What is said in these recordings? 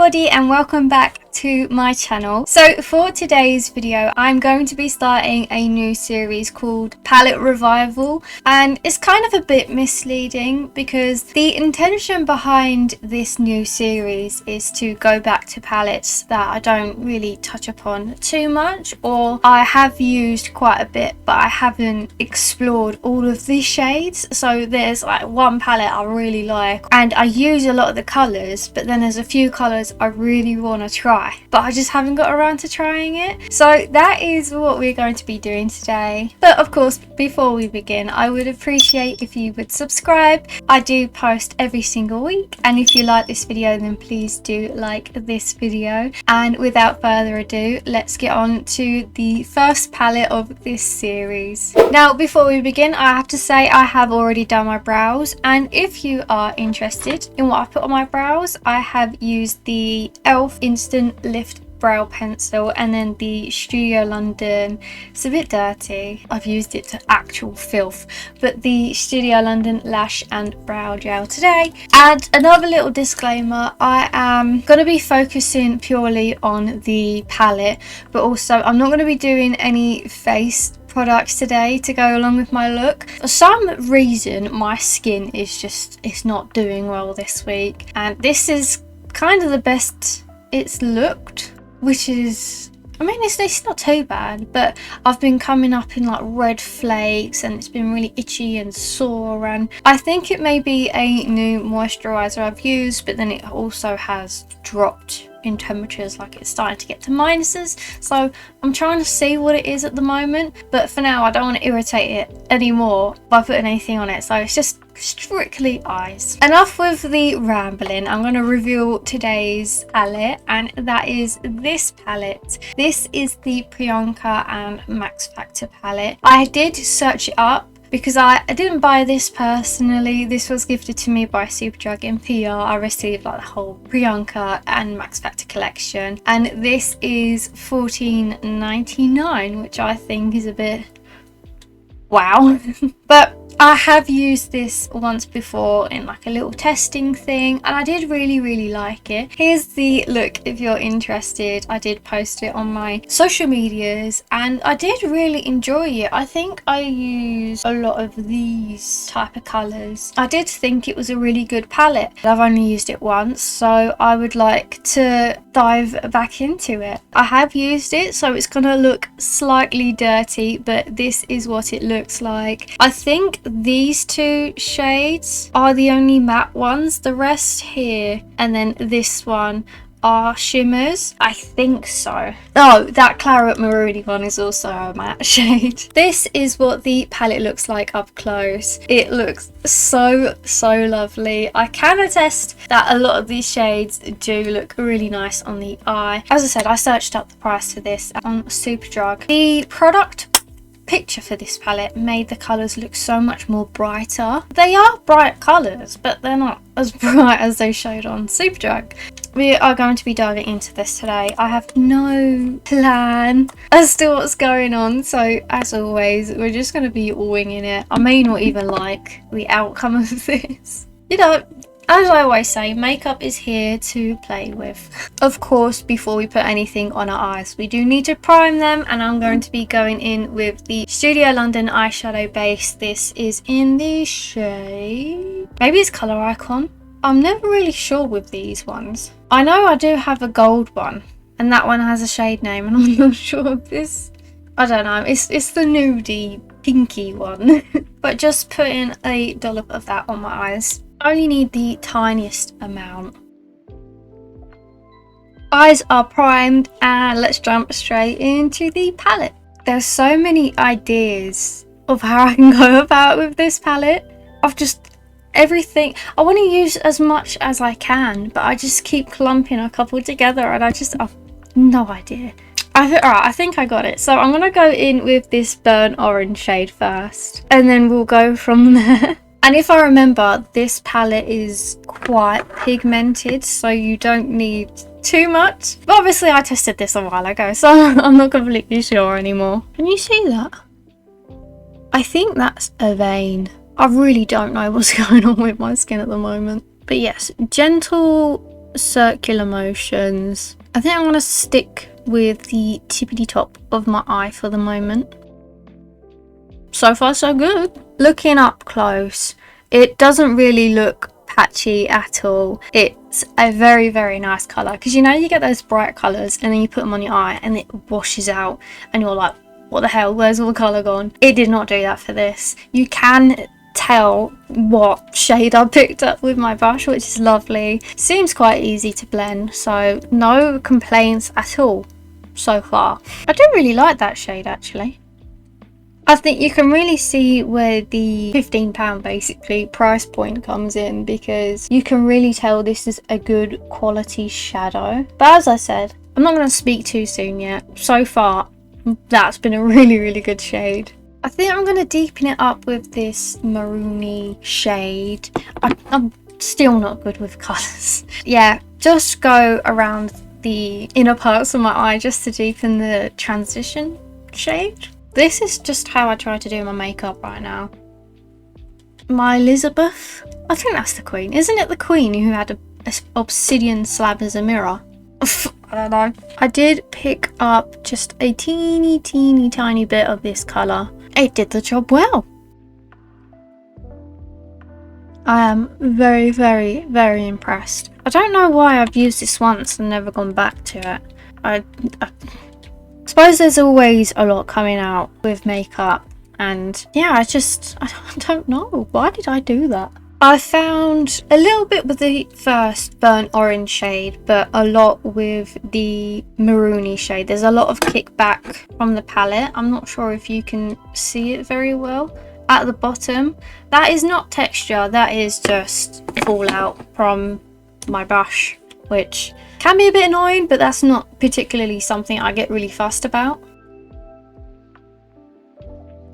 everybody and welcome back to my channel. So for today's video I'm going to be starting a new series called Palette Revival, and it's kind of a bit misleading because the intention behind this new series is to go back to palettes that I don't really touch upon too much, or I have used quite a bit but I haven't explored all of the shades. So there's like one palette I really like and I use a lot of the colours, but then there's a few colours I really want to try but I just haven't got around to trying it. So that is what we're going to be doing today. But of course, before we begin, I would appreciate if you would subscribe. I do post every single week, and if you like this video then please do like this video. And without further ado, let's get on to the first palette of this series. Now before we begin, I have to say I have already done my brows, and if you are interested in what I put on my brows, I have used the e.l.f. Instant Lift brow pencil and then the Studio London. It's a bit dirty, I've used it to actual filth, but the Studio London lash and brow gel today. And another little disclaimer, I am going to be focusing purely on the palette, but also I'm not going to be doing any face products today to go along with my look. For some reason my skin is just, it's not doing well this week, and this is kind of the best it's looked, which is, I mean, it's not too bad, but I've been coming up in like red flakes and it's been really itchy and sore, and I think it may be a new moisturizer I've used, but then it also has dropped in temperatures, like it's starting to get to minuses, so I'm trying to see what it is at the moment, but for now I don't want to irritate it anymore by putting anything on it, so it's just strictly eyes. Enough with the rambling, I'm going to reveal today's palette, and that is this palette. This is the Priyanka and Max Factor palette. I did search it up because I didn't buy this personally. This was gifted to me by Superdrug in PR. I received like the whole Priyanka and Max Factor collection, and this is $14.99, which I think is a bit wow. But I have used this once before in like a little testing thing, and I did really like it. Here's the look if you're interested. I did post it on my social medias and I did really enjoy it. I think I used a lot of these type of colours. I did think it was a really good palette. I've only used it once, so I would like to dive back into it. I have used it, so it's gonna look slightly dirty, but this is what it looks like. I think these two shades are the only matte ones. The rest here and then this one are shimmers, I think so. Oh, that claret maroony one is also a matte shade. This is what the palette looks like up close. It looks so lovely. I can attest that a lot of these shades do look really nice on the eye. As I said, I searched up the price for this on Superdrug. The product picture for this palette made the colours look so much more brighter. They are bright colours, but they're not as bright as they showed on Superdrug. We are going to be diving into this today. I have no plan as to what's going on, so as always we're just going to be winging it. I may not even like the outcome of this. You know, as I always say, makeup is here to play with. Of course, before we put anything on our eyes, we do need to prime them, and I'm going to be going in with the Studio London eyeshadow base. This is in the shade, maybe it's Colour Icon. I'm never really sure with these ones. I know I do have a gold one, and that one has a shade name, and I'm not sure of this. I don't know, it's the nudie pinky one. But just putting a dollop of that on my eyes. I only need the tiniest amount. Eyes are primed, and let's jump straight into the palette. There's so many ideas of how I can go about with this palette. I've just everything. I want to use as much as I can, but I just keep clumping a couple together and I've no idea. I think I got it. So I'm gonna go in with this burnt orange shade first, and then we'll go from there. And if I remember, this palette is quite pigmented, so you don't need too much. But obviously I tested this a while ago, so I'm not completely sure anymore. Can you see that? I think that's a vein. I really don't know what's going on with my skin at the moment. But yes, gentle circular motions. I think I'm going to stick with the tippity top of my eye for the moment. So far so good. Looking up close, it doesn't really look patchy at all. It's a very, very nice colour, because you know you get those bright colours and then you put them on your eye and it washes out and you're like, what the hell, where's all the colour gone? It did not do that for this. You can tell what shade I picked up with my brush, which is lovely. Seems quite easy to blend, so no complaints at all so far. I do really like that shade actually. I think you can really see where the £15 basically price point comes in, because you can really tell this is a good quality shadow. But as I said, I'm not going to speak too soon yet. So far, that's been a really, really good shade. I think I'm going to deepen it up with this maroony shade. I'm still not good with colours. Yeah, just go around the inner parts of my eye just to deepen the transition shade. This is just how I try to do my makeup right now. My Elizabeth, I think that's the queen. Isn't it the queen who had a obsidian slab as a mirror? I don't know. I did pick up just a teeny tiny bit of this colour. It did the job well. I am very, very, very impressed. I don't know why I've used this once and never gone back to it. I suppose there's always a lot coming out with makeup, and yeah, I don't know, why did I do that? I found a little bit with the first burnt orange shade, but a lot with the maroony shade. There's a lot of kickback from the palette. I'm not sure if you can see it very well at the bottom. That is not texture, that is just fallout from my brush, which can be a bit annoying, but that's not particularly something I get really fussed about.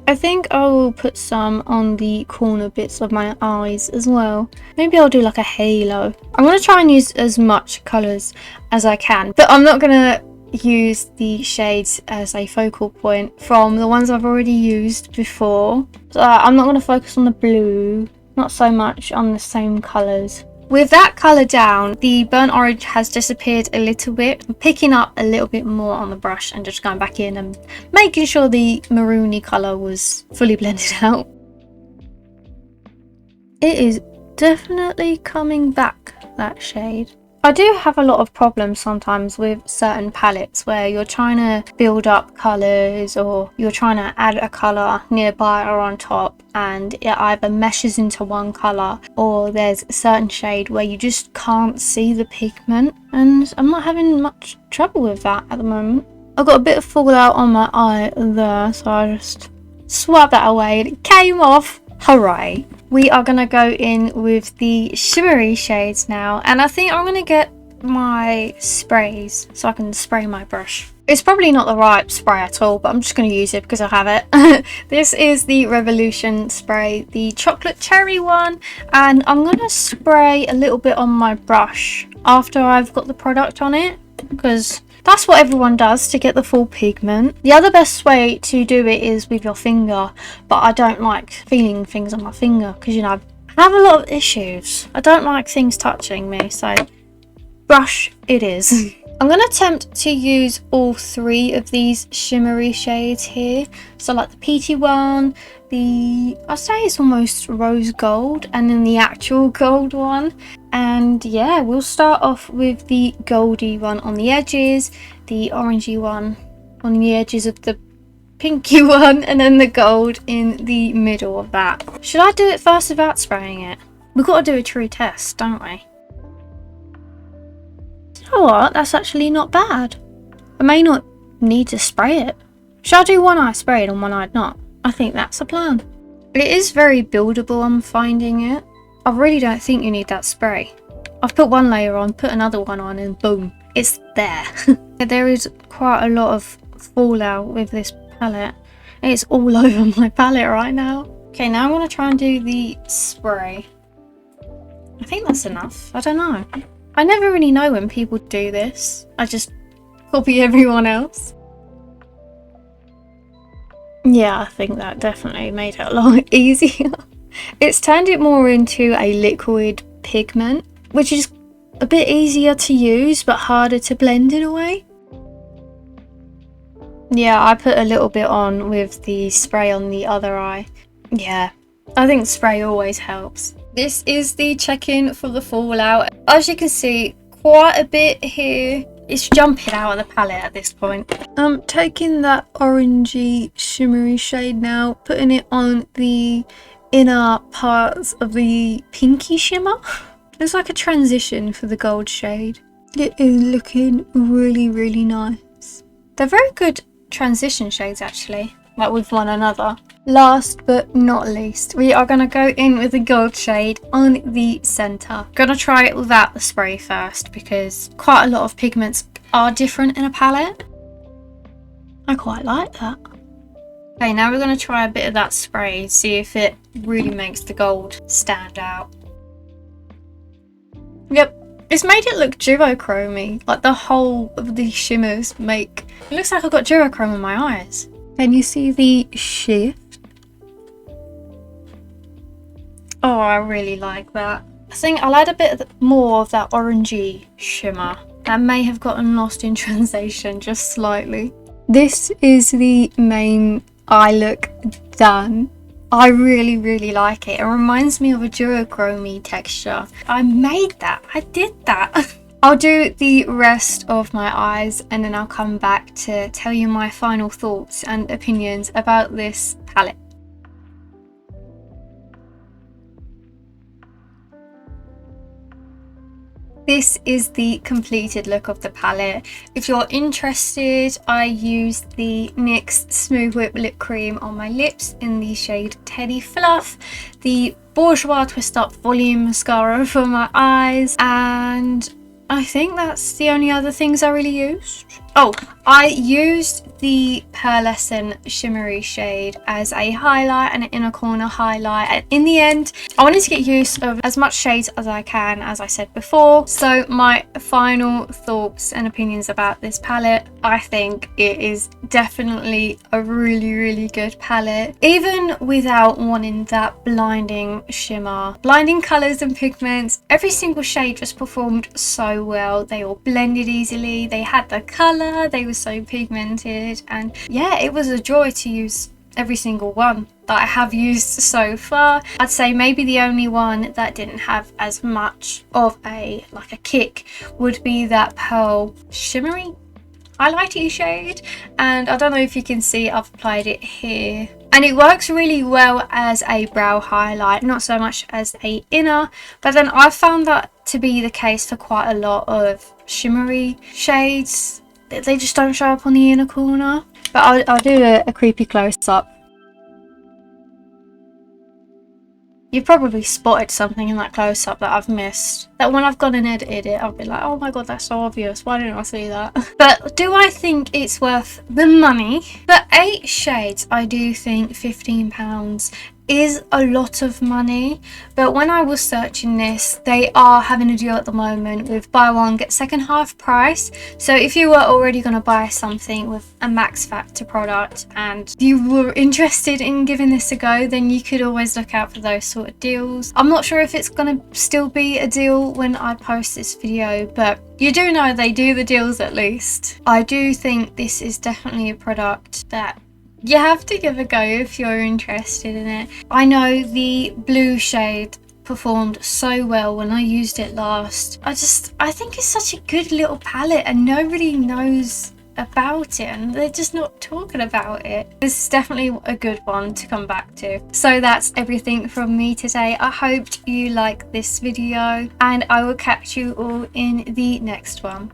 I think I will put some on the corner bits of my eyes as well. Maybe I'll do like a halo. I'm going to try and use as much colours as I can, but I'm not going to use the shades as a focal point from the ones I've already used before. So I'm not going to focus on the blue, not so much on the same colours. With that colour down, the burnt orange has disappeared a little bit. I'm picking up a little bit more on the brush and just going back in and making sure the maroony colour was fully blended out. It is definitely coming back, that shade. I do have a lot of problems sometimes with certain palettes where you're trying to build up colours, or you're trying to add a colour nearby or on top, and it either meshes into one colour, or there's a certain shade where you just can't see the pigment, and I'm not having much trouble with that at the moment. I've got a bit of fallout on my eye there, so I just swapped that away and it came off. Hooray! We are going to go in with the shimmery shades now, and I think I'm going to get my sprays so I can spray my brush. It's probably not the right spray at all, but I'm just going to use it because I have it. This is the Revolution spray, the chocolate cherry one, and I'm going to spray a little bit on my brush after I've got the product on it, because that's what everyone does to get the full pigment. The other best way to do it is with your finger, but I don't like feeling things on my finger because, you know, I have a lot of issues. I don't like things touching me, so brush it is. I'm going to attempt to use all three of these shimmery shades here. So like the peachy one, I'd say it's almost rose gold, and then the actual gold one. And yeah, we'll start off with the goldy one on the edges, the orangey one on the edges of the pinky one, and then the gold in the middle of that. Should I do it first without spraying it? We've got to do a true test, don't we? You know what? That's actually not bad. I may not need to spray it. Should I do one eye sprayed and one eye not? I think that's a plan. It is very buildable, I'm finding it. I really don't think you need that spray. I've put one layer on, put another one on, and boom, it's there. There is quite a lot of fallout with this palette. It's all over my palette right now. Okay, now I'm going to try and do the spray. I think that's enough. I don't know. I never really know when people do this. I just copy everyone else. Yeah, I think that definitely made it a lot easier. It's turned it more into a liquid pigment, which is a bit easier to use but harder to blend in a way. Yeah, I put a little bit on with the spray on the other eye. Yeah, I think spray always helps. This is the check-in for the fallout. As you can see, quite a bit here. It's jumping out of the palette at this point. I'm taking that orangey shimmery shade now, putting it on the inner parts of the pinky shimmer. It's like a transition for the gold shade. It is looking really, really nice. They're very good transition shades actually, like with one another. Last but not least, we are going to go in with the gold shade on the center. Gonna try it without the spray first because quite a lot of pigments are different in a palette. I quite like that. Okay, now we're going to try a bit of that spray, see if it really makes the gold stand out. Yep, it's made it look duochromy, like the whole of the shimmers make it looks like I've got duochrome in my eyes. Can you see the shift? Oh, I really like that. I think I'll add a bit more of that orangey shimmer. That may have gotten lost in translation just slightly. This is the main eye look done. I really, really like it. It reminds me of a duochromy texture. I made that. I did that. I'll do the rest of my eyes and then I'll come back to tell you my final thoughts and opinions about this palette. This is the completed look of the palette. If you're interested, I used the NYX Smooth Whip Lip Cream on my lips in the shade Teddy Fluff, the Bourjois Twist Up Volume Mascara for my eyes, and I think that's the only other things I really used. Oh, I used the Pearlescent Shimmery shade as a highlight and an inner corner highlight. And in the end, I wanted to get use of as much shades as I can, as I said before. So my final thoughts and opinions about this palette, I think it is definitely a really, really good palette. Even without wanting that blinding shimmer, blinding colours and pigments, every single shade just performed so well. They all blended easily, they had the colour, they were so pigmented, and yeah, it was a joy to use every single one that I have used so far. I'd say maybe the only one that didn't have as much of a kick would be that Pearl Shimmery highlighty shade, and I don't know if you can see, I've applied it here and it works really well as a brow highlight, not so much as a inner, but then I found that to be the case for quite a lot of shimmery shades. They just don't show up on the inner corner. But I'll do a creepy close-up. You've probably spotted something in that close-up that I've missed. That when I've gone and edited it, I'll be like, oh my god, that's so obvious. Why didn't I see that? But do I think it's worth the money? For 8 shades, I do think £15 is a lot of money, but when I was searching this, they are having a deal at the moment with buy one get second half price. So if you were already going to buy something with a Max Factor product and you were interested in giving this a go, then you could always look out for those sort of deals. I'm not sure if it's going to still be a deal when I post this video, but you do know they do the deals at least. I do think this is definitely a product that you have to give a go if you're interested in it. I know the blue shade performed so well when I used it last. I think it's such a good little palette and nobody knows about it and they're just not talking about it. This is definitely a good one to come back to. So that's everything from me today. I hope you like this video and I will catch you all in the next one.